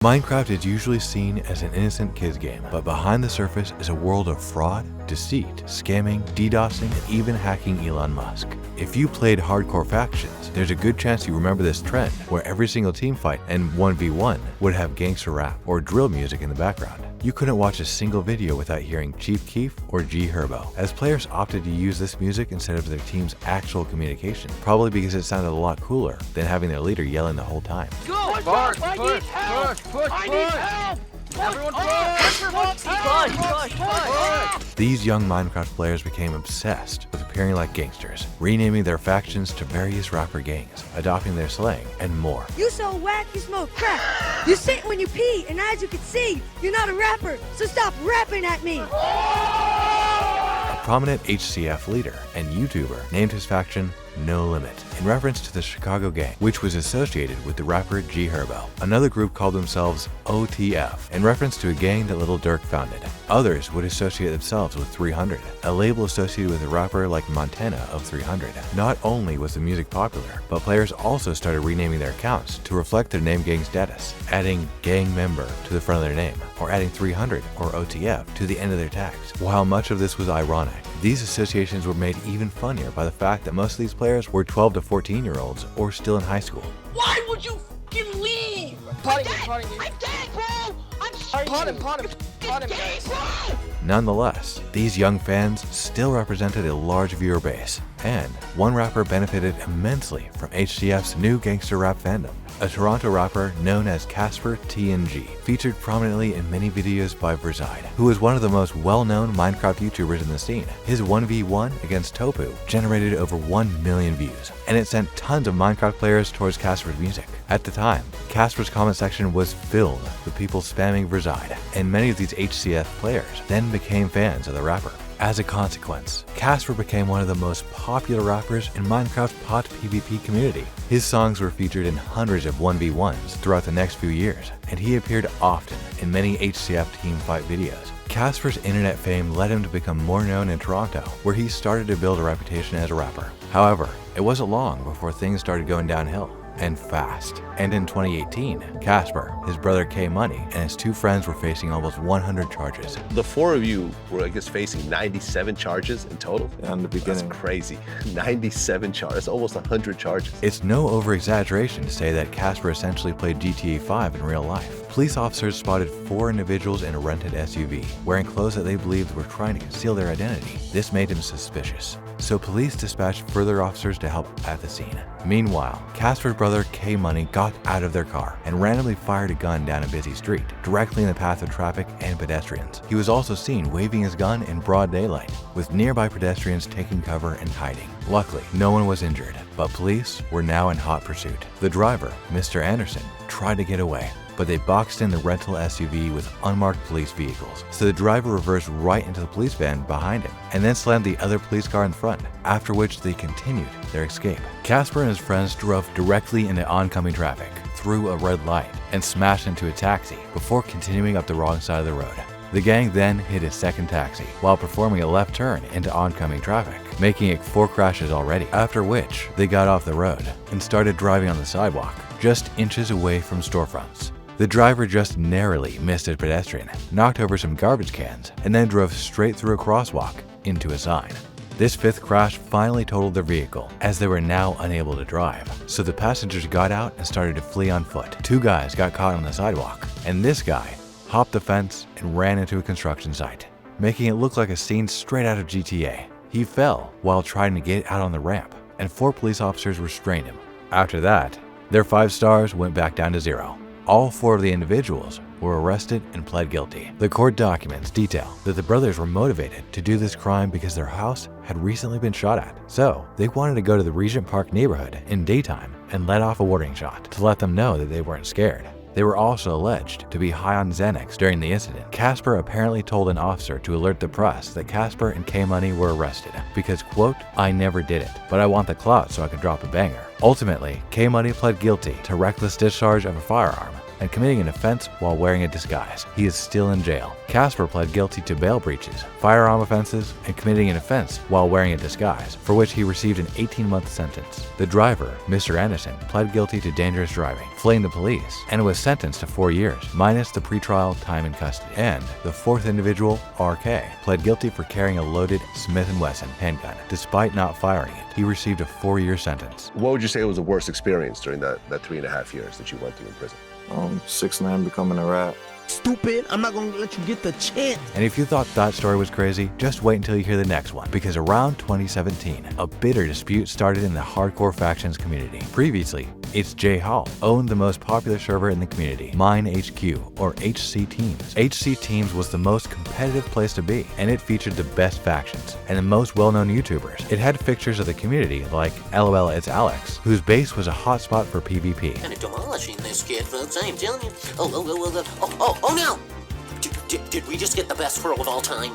Minecraft is usually seen as an innocent kids game, but behind the surface is a world of fraud, deceit, scamming, DDoSing, and even hacking Elon Musk. If you played hardcore factions, there's a good chance you remember this trend, where every single team fight and 1v1 would have gangster rap or drill music in the background. You couldn't watch a single video without hearing Chief Keef or G Herbo, as players opted to use this music instead of their team's actual communication, probably because it sounded a lot cooler than having their leader yelling the whole time. Go! Push! I need help! I need help! Everyone push! These young Minecraft players became obsessed with appearing like gangsters, renaming their factions to various rapper gangs, adopting their slang, and more. You so whack, you smoke crack. You sit when you pee, and as you can see, you're not a rapper, so stop rapping at me. A prominent HCF leader and YouTuber named his faction No Limit, in reference to the Chicago gang, which was associated with the rapper G Herbo. Another group called themselves OTF, in reference to a gang that Lil Durk founded. Others would associate themselves with 300, a label associated with a rapper like Montana of 300. Not only was the music popular, but players also started renaming their accounts to reflect their name gang status, adding gang member to the front of their name, or adding 300 or OTF to the end of their tags. While much of this was ironic, these associations were made even funnier by the fact that most of these players were 12 to 14-year-olds or still in high school. Why would you fucking leave? I'm dead, bro! I'm sorry. Pot him, guys. Nonetheless, these young fans still represented a large viewer base, and one rapper benefited immensely from HCF's new gangster rap fandom. A Toronto rapper known as Casper TNG featured prominently in many videos by Verzide, who is one of the most well-known Minecraft YouTubers in the scene. His 1v1 against Topu generated over 1 million views, and it sent tons of Minecraft players towards Casper's music. At the time, Casper's comment section was filled with people spamming Verzide, and many of these HCF players then became fans of the rapper. As a consequence, Casper became one of the most popular rappers in Minecraft's PvP community. His songs were featured in hundreds of 1v1s throughout the next few years, and he appeared often in many HCF teamfight videos. Casper's internet fame led him to become more known in Toronto, where he started to build a reputation as a rapper. However, it wasn't long before things started going downhill, and fast. And in 2018, Casper, his brother K Money, and his two friends were facing almost 100 charges. The four of you were, I guess, facing 97 charges in total? Yeah, in the beginning. That's crazy. 97 charges, almost 100 charges. It's no over-exaggeration to say that Casper essentially played GTA 5 in real life. Police officers spotted 4 individuals in a rented SUV, wearing clothes that they believed were trying to conceal their identity. This made him suspicious, so police dispatched further officers to help at the scene. Meanwhile, Casper's brother K Money got out of their car and randomly fired a gun down a busy street, directly in the path of traffic and pedestrians. He was also seen waving his gun in broad daylight, with nearby pedestrians taking cover and hiding. Luckily, no one was injured, but police were now in hot pursuit. The driver, Mr. Anderson, tried to get away, but they boxed in the rental SUV with unmarked police vehicles. So the driver reversed right into the police van behind him, and then slammed the other police car in front, after which they continued their escape. Casper and his friends drove directly into oncoming traffic, through a red light, and smashed into a taxi before continuing up the wrong side of the road. The gang then hit a second taxi while performing a left turn into oncoming traffic, making it 4 crashes already, after which they got off the road and started driving on the sidewalk, just inches away from storefronts. The driver just narrowly missed a pedestrian, knocked over some garbage cans, and then drove straight through a crosswalk into a sign. This 5th crash finally totaled their vehicle, as they were now unable to drive. So the passengers got out and started to flee on foot. 2 guys got caught on the sidewalk, and this guy hopped the fence and ran into a construction site, making it look like a scene straight out of GTA. He fell while trying to get out on the ramp, and 4 police officers restrained him. After that, their 5 stars went back down to 0. All 4 of the individuals were arrested and pled guilty. The court documents detail that the brothers were motivated to do this crime because their house had recently been shot at. So they wanted to go to the Regent Park neighborhood in daytime and let off a warning shot to let them know that they weren't scared. They were also alleged to be high on Xanax during the incident. Casper apparently told an officer to alert the press that Casper and K Money were arrested because, quote, "I never did it, but I want the clout so I can drop a banger." Ultimately, K Money pled guilty to reckless discharge of a firearm, and committing an offense while wearing a disguise. He is still in jail. Casper pled guilty to bail breaches, firearm offenses, and committing an offense while wearing a disguise, for which he received an 18-month sentence. The driver, Mr. Anderson, pled guilty to dangerous driving, fleeing the police, and was sentenced to 4 years, minus the pretrial time in custody. And the fourth individual, RK, pled guilty for carrying a loaded Smith & Wesson handgun. Despite not firing it, he received a 4-year sentence. What would you say was the worst experience during that 3.5 years that you went through in prison? 6ix9ine becoming a rat. Stupid, I'm not gonna let you get the chance. And if you thought that story was crazy, just wait until you hear the next one, because around 2017, a bitter dispute started in the hardcore factions community. Previously, HCF owned the most popular server in the community, MineHQ, or HCTeams. HCTeams was the most competitive place to be, and it featured the best factions and the most well-known YouTubers. It had fixtures of the community like lolitsalex, whose base was a hotspot for PvP. Kind of demolishing this kid, folks, I'm telling you. Oh no! Did we just get the best world of all time?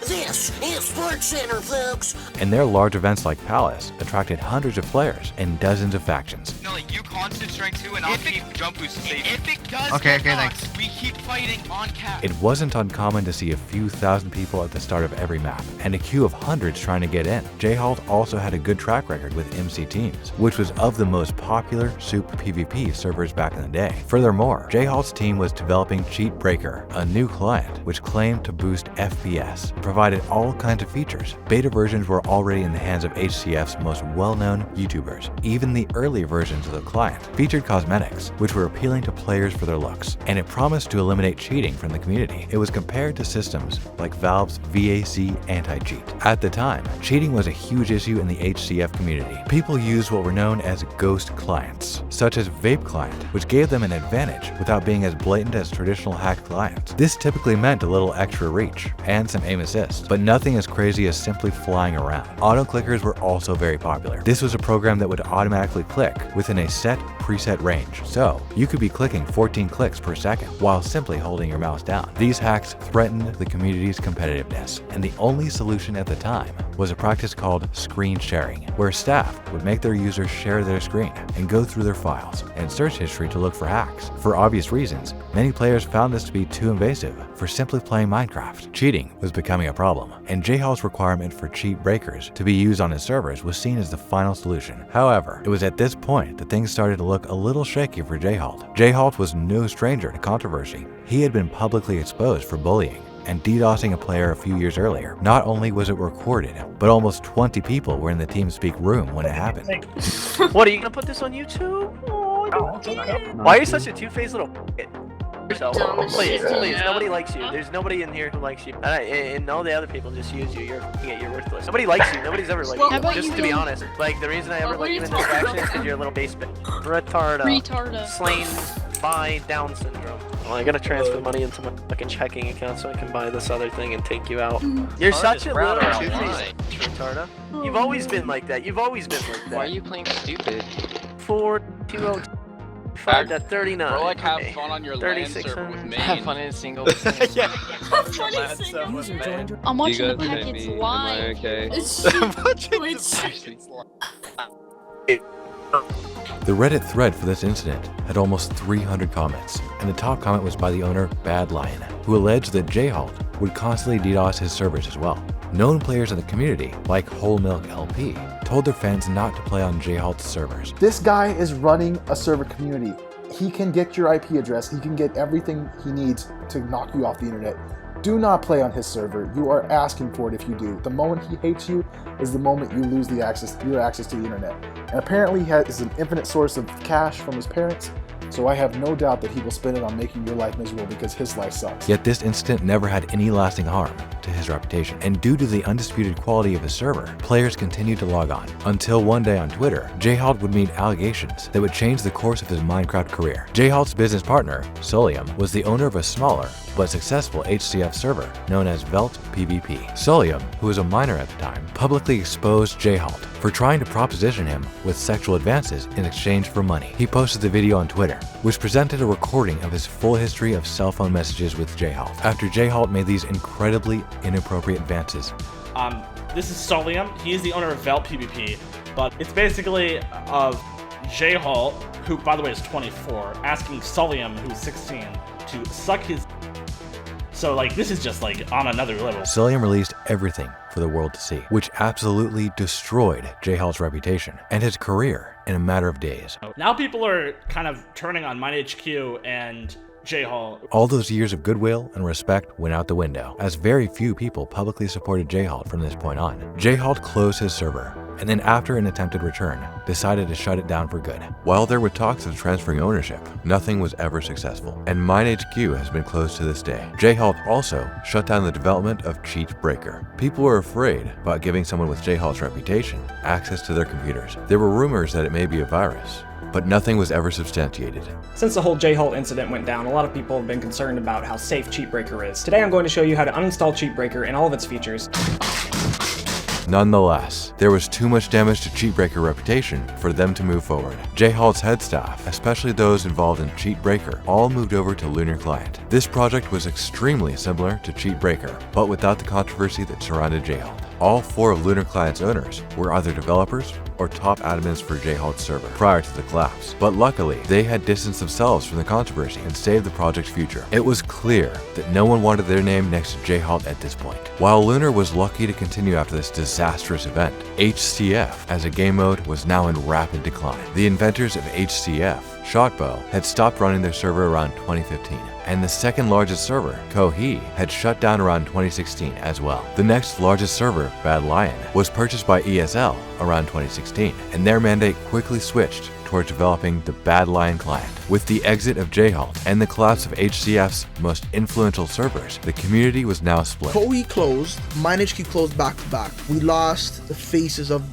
This is Sports Center, folks! And their large events like Palace attracted hundreds of players and dozens of factions. No, like you constant strength 2 and I'll keep jump boost to save. If it does thanks. We keep fighting on cap. It wasn't uncommon to see a few thousand people at the start of every map, and a queue of hundreds trying to get in. HCF also had a good track record with McTeams, which was of the most popular SoupPvP servers back in the day. Furthermore, HCF's team was developing CheatBreaker, a new client which claimed to boost FPS and provided all kinds of features. Beta versions were already in the hands of HCF's most well-known YouTubers. Even the early versions of the client featured cosmetics, which were appealing to players for their looks, and it promised to eliminate cheating from the community. It was compared to systems like Valve's VAC anti-cheat. At the time, cheating was a huge issue in the HCF community. People used what were known as ghost clients, such as Vape Client, which gave them an advantage without being as blatant as traditional hacked clients. This typically meant a little extra reach and some aim assist, but nothing as crazy as simply flying around. Auto clickers were also very popular. This was a program that would automatically click within a set preset range, so you could be clicking 14 clicks per second while simply holding your mouse down. These hacks threatened the community's competitiveness, and the only solution at the time was a practice called Screensharing, where staff would make their users share their screen and go through their files and search history to look for hacks. For obvious reasons, many players found this to be too invasive for simply playing Minecraft. Cheating was becoming a problem, and HCF's requirement for cheat breakers to be used on his servers was seen as the final solution. However, it was at this point that things started to look a little shaky for HCF. HCF was no stranger to controversy. He had been publicly exposed for bullying and DDoSing a player a few years earlier. Not only was it recorded, but almost 20 people were in the TeamSpeak room when it happened. What, are you gonna put this on YouTube? Why are you such a two-faced little yourself? Please, nobody likes you. There's nobody in here who likes you. And all the other people just use you. You're worthless. Nobody likes you. Nobody's ever liked you. Just to be honest. Like, the reason I ever let you in this faction is because you're a little basement. Ratarta. Slain by Down syndrome. Well, I gotta transfer money into my fucking checking account so I can buy this other thing and take you out. You're such a little two-faced Ratarta. You've always been like that. You've always been like that. Why are you playing stupid? 4-2-0-5 to 39. Or like have fun on your LAN server with me. Have fun in a single. Yeah. I'm watching the packets live. Okay. The Reddit thread for this incident had almost 300 comments, and the top comment was by the owner BadLion, who alleged that HcTeams would constantly DDoS his servers as well. Known players in the community, like WholeMilkLP, told their fans not to play on HcTeams servers. This guy is running a server community. He can get your IP address, he can get everything he needs to knock you off the internet. Do not play on his server. You are asking for it if you do. The moment he hates you is the moment you lose your access to the internet. And apparently he has an infinite source of cash from his parents, so I have no doubt that he will spend it on making your life miserable because his life sucks. Yet this incident never had any lasting harm to his reputation, and due to the undisputed quality of his server, players continued to log on, until one day on Twitter, HcTeams would meet allegations that would change the course of his Minecraft career. HcTeams' business partner, Sullium, was the owner of a smaller but successful HCF server known as HCF. Sullium, who was a minor at the time, publicly exposed HcTeams for trying to proposition him with sexual advances in exchange for money. He posted the video on Twitter, which presented a recording of his full history of cell phone messages with HcTeams after HcTeams made these incredibly inappropriate advances. This is Sullium. He is the owner of HCF PvP, but it's basically a Jhalt, who by the way is 24, asking Sullium, who's 16, to suck his. So like this is just like on another level. Sullium released everything for the world to see, which absolutely destroyed Jhalt's reputation and his career in a matter of days. Now people are kind of turning on MineHQ and Jhalt. All those years of goodwill and respect went out the window, as very few people publicly supported Jhalt from this point on. Jhalt closed his server, and then after an attempted return, decided to shut it down for good. While there were talks of transferring ownership, nothing was ever successful, and MineHQ has been closed to this day. Jhalt also shut down the development of CheatBreaker. People were afraid about giving someone with Jhalt's reputation access to their computers. There were rumors that it may be a virus, but nothing was ever substantiated. Since the whole Jhalt incident went down, a lot of people have been concerned about how safe CheatBreaker is. Today I'm going to show you how to uninstall CheatBreaker and all of its features. Nonetheless, there was too much damage to CheatBreaker reputation for them to move forward. Jhalt's head staff, especially those involved in CheatBreaker, all moved over to Lunar client. This project was extremely similar to CheatBreaker, but without the controversy that surrounded Jhalt. All 4 of Lunar client's owners were either developers or top admins for Jhalt's server prior to the collapse, but luckily they had distanced themselves from the controversy and saved the project's future. It was clear that no one wanted their name next to Jhalt at this point. While Lunar was lucky to continue after this disastrous event, HCF as a game mode was now in rapid decline. The inventors of HCF, ShotBow, had stopped running their server around 2015, and the second largest server, Kohi, had shut down around 2016 as well. The next largest server, BadLion, was purchased by ESL around 2016, and their mandate quickly switched towards developing the BadLion client. With the exit of Jhalt and the collapse of HCF's most influential servers, the community was now split. Kohi closed, MineHQ closed back to back. We lost the faces of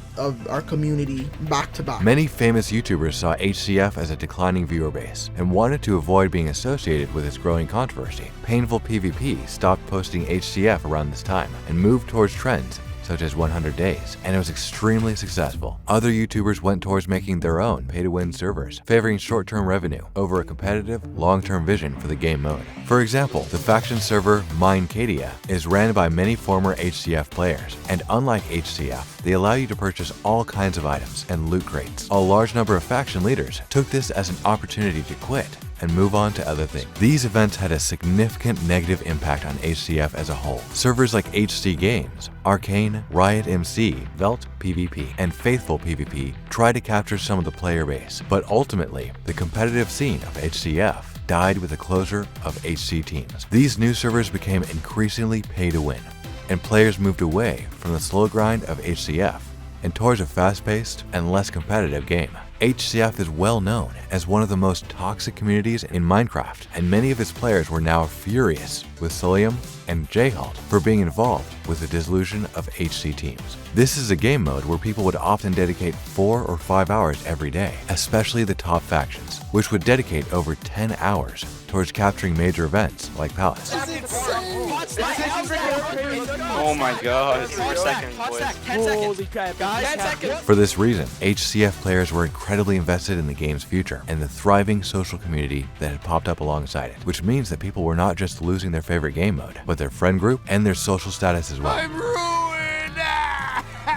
our community back to back. Many famous YouTubers saw HCF as a declining viewer base and wanted to avoid being associated with its growing controversy. PainfulPvP stopped posting HCF around this time and moved towards trends such as 100 Days, and it was extremely successful. Other YouTubers went towards making their own pay-to-win servers, favoring short-term revenue over a competitive, long-term vision for the game mode. For example, the faction server MineHQ is ran by many former HCF players, and unlike HCF, they allow you to purchase all kinds of items and loot crates. A large number of faction leaders took this as an opportunity to quit and move on to other things. These events had a significant negative impact on HCF as a whole. Servers like HCGames, Arcane, Riot.MC, PvP, and FaithfulPvP tried to capture some of the player base, but ultimately, the competitive scene of HCF died with the closure of HcTeams. These new servers became increasingly pay-to-win, and players moved away from the slow grind of HCF and towards a fast-paced and less competitive game. HCF is well known as one of the most toxic communities in Minecraft, and many of its players were now furious with Sullium and Jhalt for being involved with the dissolution of HcTeams. This is a game mode where people would often dedicate 4 or 5 hours every day, especially the top factions, which would dedicate over 10 hours towards capturing major events like Palace. Oh my god. 4 seconds, boys. 10 seconds. For this reason, HCF players were incredibly invested in the game's future and the thriving social community that had popped up alongside it, which means that people were not just losing their favorite game mode, but their friend group and their social status as well. I'm ruined!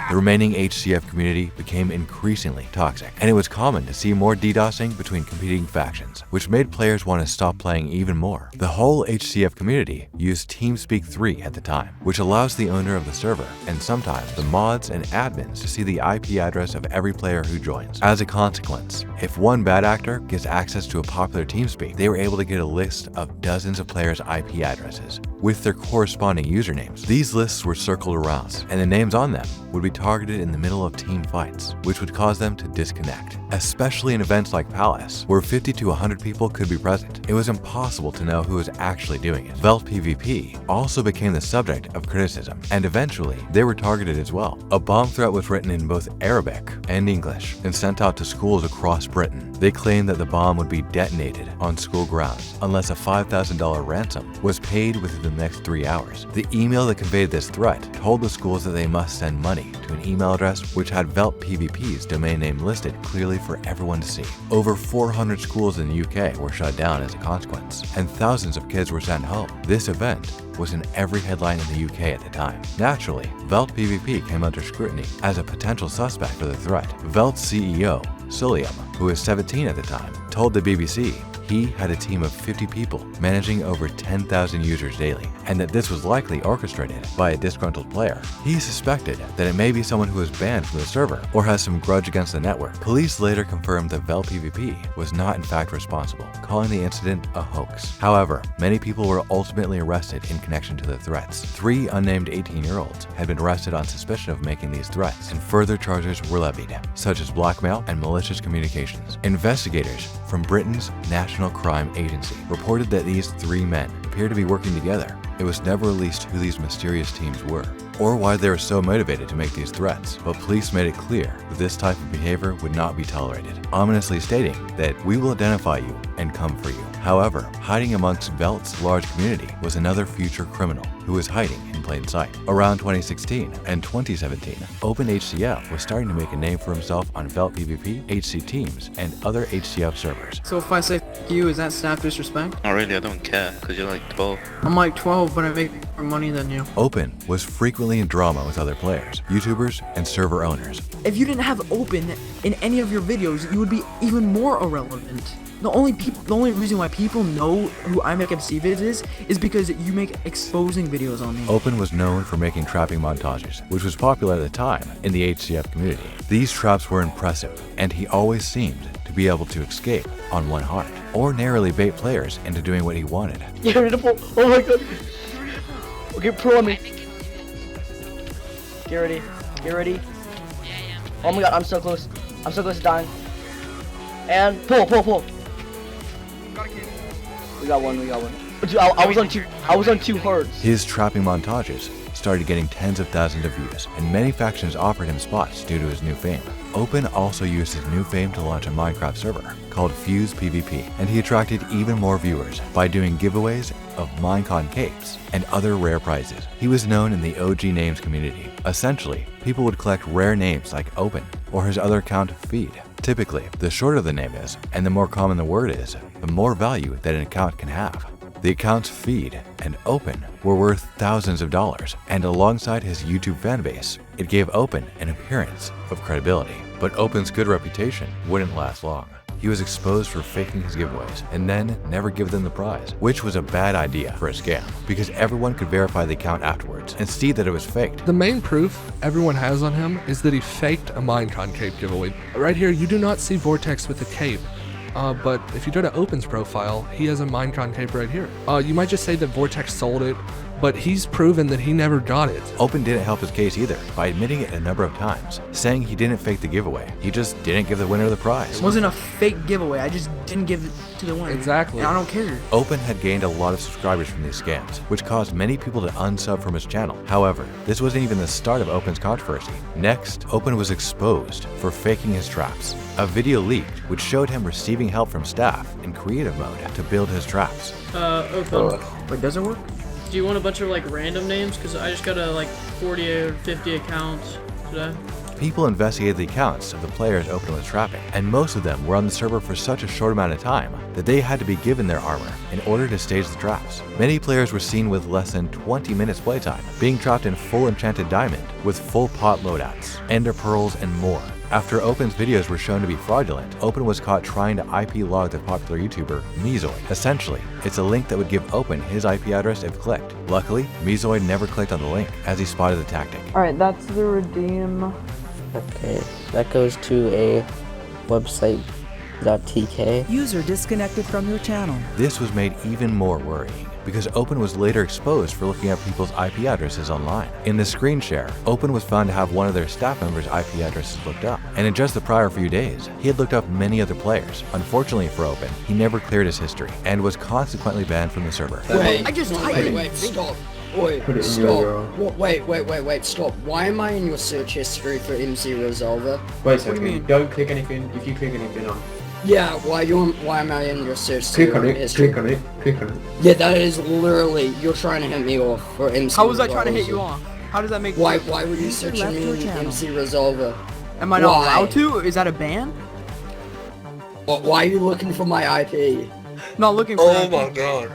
The remaining HCF community became increasingly toxic, and it was common to see more DDoSing between competing factions, which made players want to stop playing even more. The whole HCF community used TeamSpeak 3 at the time, which allows the owner of the server, and sometimes the mods and admins, to see the IP address of every player who joins. As a consequence, if one bad actor gets access to a popular TeamSpeak, they were able to get a list of dozens of players' IP addresses with their corresponding usernames. These lists were circled around, and the names on them would be targeted in the middle of team fights, which would cause them to disconnect. Especially in events like Palace, where 50 to 100 people could be present, it was impossible to know who was actually doing it. PvP also became the subject of criticism, and eventually they were targeted as well. A bomb threat was written in both Arabic and English and sent out to schools across Britain. They claimed that the bomb would be detonated on school grounds unless a $5,000 ransom was paid within the next 3 hours. The email that conveyed this threat told the schools that they must send money to an email address which had PvP's domain name listed clearly for everyone to see. Over 400 schools in the UK were shut down as a consequence, and thousands of kids were sent home. This event was in every headline in the UK at the time. Naturally, PvP came under scrutiny as a potential suspect for the threat. Jhalt's CEO, Sullium, who was 17 at the time, told the BBC he had a team of 50 people managing over 10,000 users daily, and that this was likely orchestrated by a disgruntled player. He suspected that it may be someone who was banned from the server or has some grudge against the network. Police later confirmed that HcTeams was not in fact responsible, calling the incident a hoax. However, many people were ultimately arrested in connection to the threats. 3 unnamed 18-year-olds had been arrested on suspicion of making these threats, and further charges were levied, such as blackmail and malicious communications. Investigators from Britain's National Crime Agency reported that these 3 men appeared to be working together. It was never released who these mysterious teams were, or why they were so motivated to make these threats, but police made it clear that this type of behavior would not be tolerated, ominously stating that we will identify you and come for you. However, hiding amongst Jhalt's large community was another future criminal who was hiding in plain sight. Around 2016 and 2017, OpenHCF was starting to make a name for himself on HcTeams, HCTeams, and other HCF servers. So if I say f you, is that snap disrespect? Not really, I don't care, because you're like 12. I'm like 12, but I make more money than you. Open was frequently in drama with other players, YouTubers, and server owners. If you didn't have Open in any of your videos, you would be even more irrelevant. The only reason why people know who IMCMC vids is because you make exposing videos on me. Open was known for making trapping montages, which was popular at the time in the HCF community. These traps were impressive, and he always seemed to be able to escape on one heart, or narrowly bait players into doing what he wanted. Get ready to pull. Oh my god. Okay, pull on me. Get ready. Get ready. Oh my god, I'm so close. I'm so close to dying. And pull, pull, pull. We got one, we got one. Dude, I was on two hearts. His trapping montages started getting tens of thousands of views, and many factions offered him spots due to his new fame. Open also used his new fame to launch a Minecraft server called PainfulPvP, and he attracted even more viewers by doing giveaways of Minecon capes and other rare prizes. He was known in the OG names community. Essentially, people would collect rare names like Open or his other account Feed. Typically, the shorter the name is, and the more common the word is, the more value that an account can have. The accounts Feed and Open were worth thousands of dollars, and alongside his YouTube fanbase, it gave Open an appearance of credibility. But Open's good reputation wouldn't last long. He was exposed for faking his giveaways and then never give them the prize, which was a bad idea for a scam because everyone could verify the account afterwards and see that it was faked. The main proof everyone has on him is that he faked a Minecon cape giveaway. Right here, you do not see Vortex with a cape. But if you go to Open's profile, he has a Minecon cape right here. You might just say that Vortex sold it, but he's proven that he never got it. Open didn't help his case either by admitting it a number of times, saying he didn't fake the giveaway. He just didn't give the winner the prize. It wasn't a fake giveaway, I just didn't give it to the winner. Exactly. And I don't care. Open had gained a lot of subscribers from these scams, which caused many people to unsub from his channel. However, this wasn't even the start of Open's controversy. Next, Open was exposed for faking his traps. A video leaked which showed him receiving help from staff in creative mode to build his traps. Open. Wait, does it work? Do you want a bunch of like random names? Because I just got like 40 or 50 accounts today. People investigated the accounts of the players Open was trapping, and most of them were on the server for such a short amount of time that they had to be given their armor in order to stage the traps. Many players were seen with less than 20 minutes playtime, being trapped in full enchanted diamond with full pot loadouts, ender pearls, and more. After Open's videos were shown to be fraudulent, Open was caught trying to IP log the popular YouTuber Mezoid. Essentially, it's a link that would give Open his IP address if clicked. Luckily, Mezoid never clicked on the link as he spotted the tactic. Alright, that's the redeem. Okay, that goes to a website .tk. User disconnected from your channel. This was made even more worrying because Open was later exposed for looking up people's IP addresses online. In the screen share, Open was found to have one of their staff members' IP addresses looked up, and in just the prior few days, he had looked up many other players. Unfortunately for Open, he never cleared his history and was consequently banned from the server. Wait, I just typed it. Wait, stop. Wait, stop. Wait, stop. Why am I in your search history for MC Resolver? Wait a second, don't click anything. If you click anything on. Yeah, why am I in your search history? Click on it. Yeah, that is literally, you're trying to hit me off for MC How was I trying to hit you off? How does that make sense? Why were you searching me in MC Resolver? Am I not allowed to? Is that a ban? Why are you looking for my IP? Not looking for Oh my god.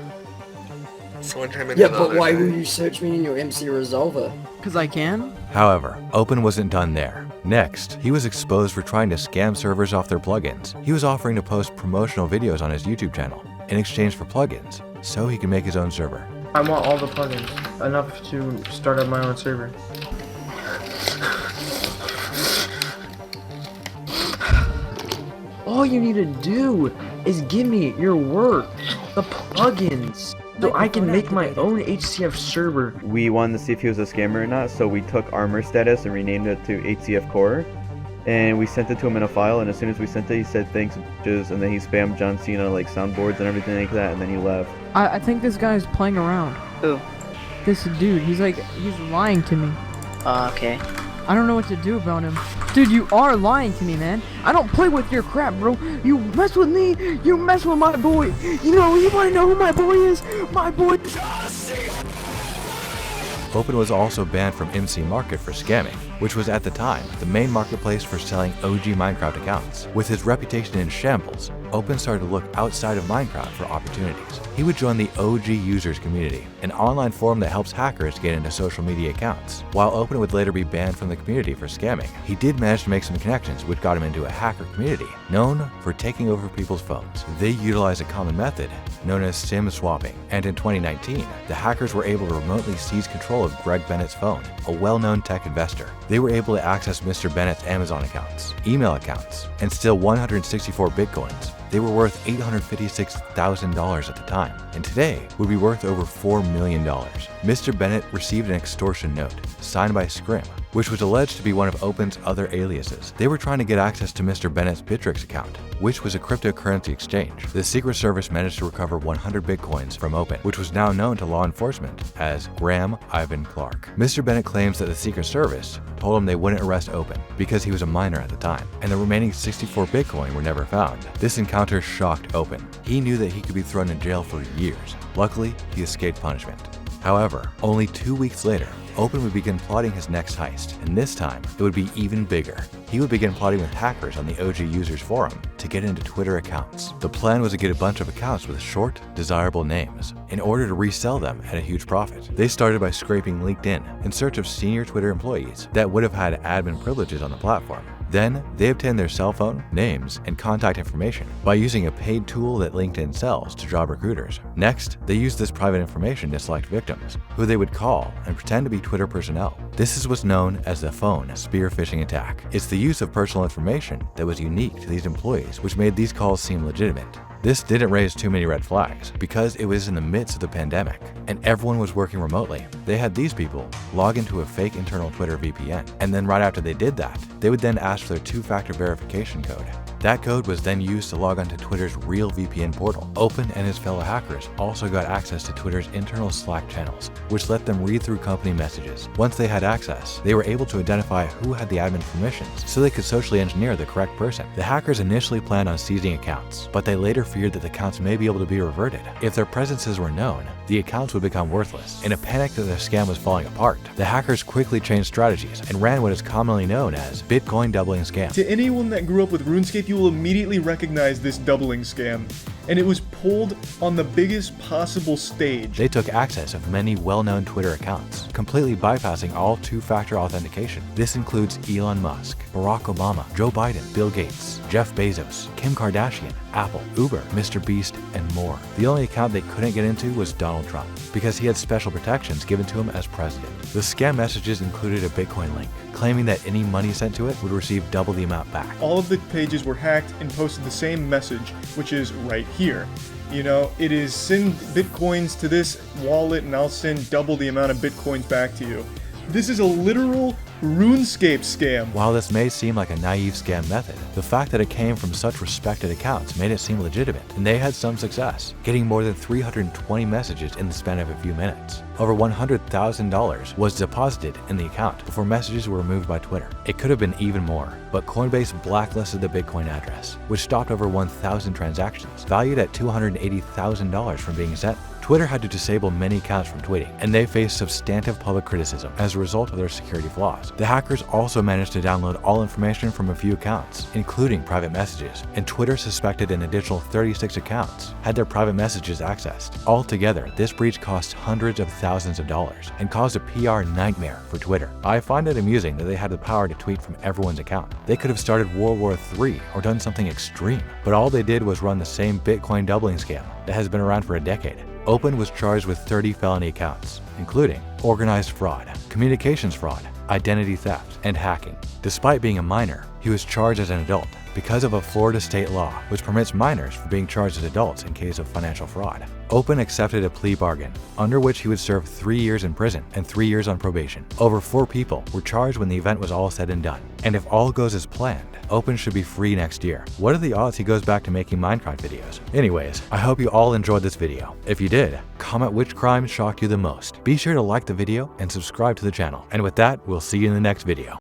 Yeah, but why will you search me in your MC Resolver? Because I can. However, Open wasn't done there. Next, he was exposed for trying to scam servers off their plugins. He was offering to post promotional videos on his YouTube channel in exchange for plugins, so he could make his own server. I want all the plugins, enough to start up my own server. All you need to do is give me your work, the plugins, so I can make my own HCF server. We wanted to see if he was a scammer or not, so we took armor status and renamed it to HCF Core. And we sent it to him in a file, and as soon as we sent it, he said thanks, bitches, and then he spammed John Cena like soundboards and everything like that, and then he left. I think this guy's playing around. Who? This dude, he's lying to me. Okay. I don't know what to do about him. Dude, you are lying to me, man. I don't play with your crap, bro. You mess with me, you mess with my boy. You wanna know who my boy is? My boy. Open was also banned from MC Market for scamming, which was at the time the main marketplace for selling OG Minecraft accounts. With his reputation in Shambles, Open started to look outside of Minecraft for opportunities. He would join the OG Users Community, an online forum that helps hackers get into social media accounts. While Open would later be banned from the community for scamming, he did manage to make some connections which got him into a hacker community known for taking over people's phones. They utilized a common method known as SIM swapping, and in 2019, the hackers were able to remotely seize control of Greg Bennett's phone, a well-known tech investor. They were able to access Mr. Bennett's Amazon accounts, email accounts, and steal 164 bitcoins. They were worth $856,000 at the time, and today would be worth over $4 million. Mr. Bennett received an extortion note, signed by Scrim, which was alleged to be one of Open's other aliases. They were trying to get access to Mr. Bennett's Bittrex account, which was a cryptocurrency exchange. The Secret Service managed to recover 100 bitcoins from Open, which was now known to law enforcement as Graham Ivan Clark. Mr. Bennett claims that the Secret Service told him they wouldn't arrest Open because he was a minor at the time, and the remaining 64 bitcoin were never found. This encounter shocked Open. He knew that he could be thrown in jail for years. Luckily, he escaped punishment. However, only 2 weeks later, Open would begin plotting his next heist, and this time, it would be even bigger. He would begin plotting with hackers on the OG Users Forum to get into Twitter accounts. The plan was to get a bunch of accounts with short, desirable names in order to resell them at a huge profit. They started by scraping LinkedIn in search of senior Twitter employees that would have had admin privileges on the platform. Then, they obtained their cell phone, names, and contact information by using a paid tool that LinkedIn sells to job recruiters. Next, they used this private information to select victims, who they would call and pretend to be Twitter personnel. This is what's known as the phone spear phishing attack. It's the use of personal information that was unique to these employees, which made these calls seem legitimate. This didn't raise too many red flags because it was in the midst of the pandemic and everyone was working remotely. They had these people log into a fake internal Twitter VPN, and then right after they did that, they would then ask for their two-factor verification code. That code was then used to log onto Twitter's real VPN portal. Open and his fellow hackers also got access to Twitter's internal Slack channels, which let them read through company messages. Once they had access, they were able to identify who had the admin permissions so they could socially engineer the correct person. The hackers initially planned on seizing accounts, but they later feared that the accounts may be able to be reverted. If their presences were known, the accounts would become worthless. In a panic that their scam was falling apart, the hackers quickly changed strategies and ran what is commonly known as Bitcoin doubling scam. To anyone that grew up with RuneScape, you will immediately recognize this doubling scam, and it was pulled on the biggest possible stage. They took access of many well-known Twitter accounts, completely bypassing all two-factor authentication. This includes Elon Musk, Barack Obama, Joe Biden, Bill Gates, Jeff Bezos, Kim Kardashian, Apple, Uber, Mr. Beast, and more. The only account they couldn't get into was Donald Trump, because he had special protections given to him as president. The scam messages included a Bitcoin link, claiming that any money sent to it would receive double the amount back. All of the pages were hacked and posted the same message, which is right here. You know, it is send Bitcoins to this wallet and I'll send double the amount of Bitcoins back to you. This is a literal RuneScape scam. While this may seem like a naive scam method, the fact that it came from such respected accounts made it seem legitimate, and they had some success, getting more than 320 messages in the span of a few minutes. Over $100,000 was deposited in the account before messages were removed by Twitter. It could have been even more, but Coinbase blacklisted the Bitcoin address, which stopped over 1,000 transactions, valued at $280,000 from being sent. Twitter had to disable many accounts from tweeting, and they faced substantive public criticism as a result of their security flaws. videos. The hackers also managed to download all information from a few accounts, including private messages, and Twitter suspected an additional 36 accounts had their private messages accessed. Altogether, this breach cost hundreds of thousands of dollars and caused a PR nightmare for Twitter. I find it amusing that they had the power to tweet from everyone's account. They could have started World War III or done something extreme, but all they did was run the same Bitcoin doubling scam that has been around for a decade. Open was charged with 30 felony accounts, including organized fraud, communications fraud, identity theft, and hacking. Despite being a minor, he was charged as an adult because of a Florida state law which permits minors from being charged as adults in case of financial fraud. Open accepted a plea bargain, under which he would serve 3 years in prison and 3 years on probation. Over 4 people were charged when the event was all said and done. And if all goes as planned, Open should be free next year. What are the odds he goes back to making Minecraft videos? Anyways, I hope you all enjoyed this video. If you did, comment which crime shocked you the most. Be sure to like the video and subscribe to the channel. And with that, we'll see you in the next video.